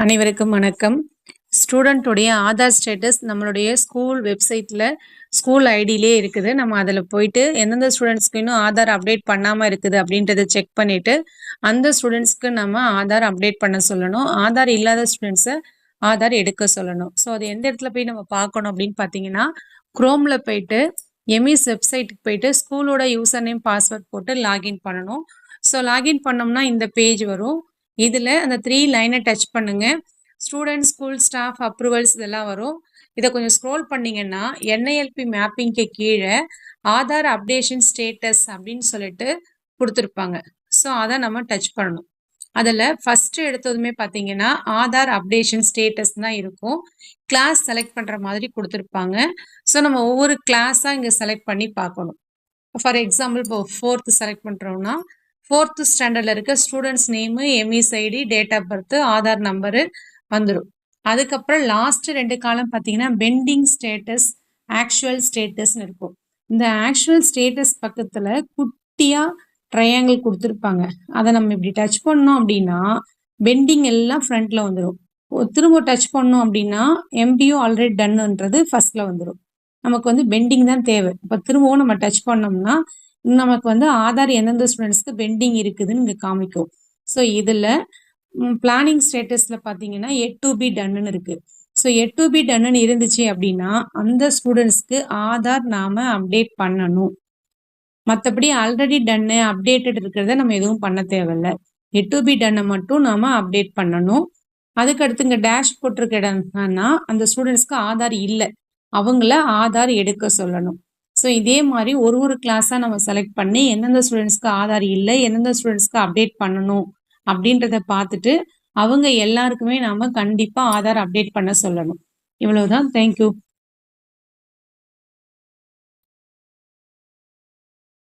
அனைவருக்கும் வணக்கம். ஸ்டூடெண்ட்டுடைய ஆதார் ஸ்டேட்டஸ் நம்மளுடைய ஸ்கூல் வெப்சைட்ல ஸ்கூல் ஐடியிலே இருக்குது. நம்ம அதில் போயிட்டு எந்தெந்த ஸ்டூடெண்ட்ஸ்க்கு இன்னும் ஆதார் அப்டேட் பண்ணாமல் இருக்குது அப்படின்றத செக் பண்ணிவிட்டு அந்த ஸ்டூடெண்ட்ஸ்க்கு நம்ம ஆதார் அப்டேட் பண்ண சொல்லணும். ஆதார் இல்லாத ஸ்டூடெண்ட்ஸை ஆதார் எடுக்க சொல்லணும். ஸோ அது எந்த இடத்துல போய் நம்ம பார்க்கணும் அப்படின்னு பார்த்தீங்கன்னா, குரோமில் போயிட்டு எம்இஸ் வெப்சைட்டுக்கு போயிட்டு ஸ்கூலோட யூசர் நேம் பாஸ்வேர்ட் போட்டு லாகின் பண்ணணும். ஸோ லாகின் பண்ணோம்னா இந்த பேஜ் வரும். இதில் அந்த 3 லைனை டச் பண்ணுங்க. ஸ்டூடெண்ட், ஸ்கூல் ஸ்டாஃப், அப்ரூவல்ஸ் இதெல்லாம் வரும். இதை கொஞ்சம் ஸ்க்ரோல் பண்ணிங்கன்னா என்ஐஎல்பி மேப்பிங்க்கு கீழே ஆதார் அப்டேஷன் ஸ்டேட்டஸ் அப்படின்னு சொல்லிட்டு கொடுத்துருப்பாங்க. ஸோ அதை நம்ம டச் பண்ணணும். அதில் ஃபஸ்ட்டு எடுத்ததுமே பார்த்தீங்கன்னா ஆதார் அப்டேஷன் ஸ்டேட்டஸ் தான் இருக்கும். கிளாஸ் செலக்ட் பண்ணுற மாதிரி கொடுத்துருப்பாங்க. ஸோ நம்ம ஒவ்வொரு கிளாஸாக இங்கே செலக்ட் பண்ணி பார்க்கணும். ஃபார் எக்ஸாம்பிள் இப்போ 4th செலக்ட் பண்ணுறோம்னா 4th ஸ்டாண்டர்டில் இருக்க students name, EMIS ID, date of birth, Aadhaar number வந்துடும். அதுக்கப்புறம் லாஸ்ட் 2 காலம் பார்த்தீங்கன்னா பெண்டிங் ஸ்டேட்டஸ், ஆக்சுவல் ஸ்டேட்டஸ்ன்னு இருக்கும். இந்த ஆக்சுவல் ஸ்டேட்டஸ் பக்கத்தில் குட்டியாக ட்ரையாங்கிள் கொடுத்துருப்பாங்க. அதை நம்ம இப்படி டச் பண்ணோம் அப்படின்னா பெண்டிங் எல்லாம் ஃப்ரண்ட்டில் வந்துடும். திரும்ப டச் பண்ணோம் அப்படின்னா எம்டியூ ஆல்ரெடி டன்னுன்றது ஃபர்ஸ்ட்டில் வந்துடும். நமக்கு வந்து பெண்டிங் தான் தேவை. இப்போ திரும்பவும் நம்ம டச் பண்ணோம்னா நமக்கு வந்து ஆதார் எந்தெந்த ஸ்டூடெண்ட்ஸ்க்கு பெண்டிங் இருக்குதுன்னு இங்கே காமிக்கும். ஸோ இதில் பிளானிங் ஸ்டேட்டஸில் பார்த்தீங்கன்னா எட் டு பி டன்னு இருக்குது. ஸோ எட் டு பி டன்னு இருந்துச்சு அப்படின்னா அந்த ஸ்டூடெண்ட்ஸ்க்கு ஆதார் நாம் அப்டேட் பண்ணணும். மற்றபடி ஆல்ரெடி டன்னு அப்டேட்டட் இருக்கிறத நம்ம எதுவும் பண்ண தேவையில்லை. எட் டு பி டன்னை மட்டும் நாம் அப்டேட் பண்ணணும். அதுக்கடுத்து இங்கே டேஷ் போட்டிருக்கேன்னா அந்த ஸ்டூடெண்ட்ஸ்க்கு ஆதார் இல்லை, அவங்கள ஆதார் எடுக்க சொல்லணும். ஸோ இதே மாதிரி ஒரு கிளாஸாக நம்ம செலக்ட் பண்ணி எந்தெந்த ஸ்டூடெண்ட்ஸ்க்கு ஆதார் இல்லை, எந்தெந்த ஸ்டூடெண்ட்ஸ்க்கு அப்டேட் பண்ணணும் அப்படின்றத பார்த்துட்டு அவங்க எல்லாருக்குமே நாம் கண்டிப்பாக ஆதார் அப்டேட் பண்ண சொல்லணும். இவ்வளவுதான். தேங்க்யூ.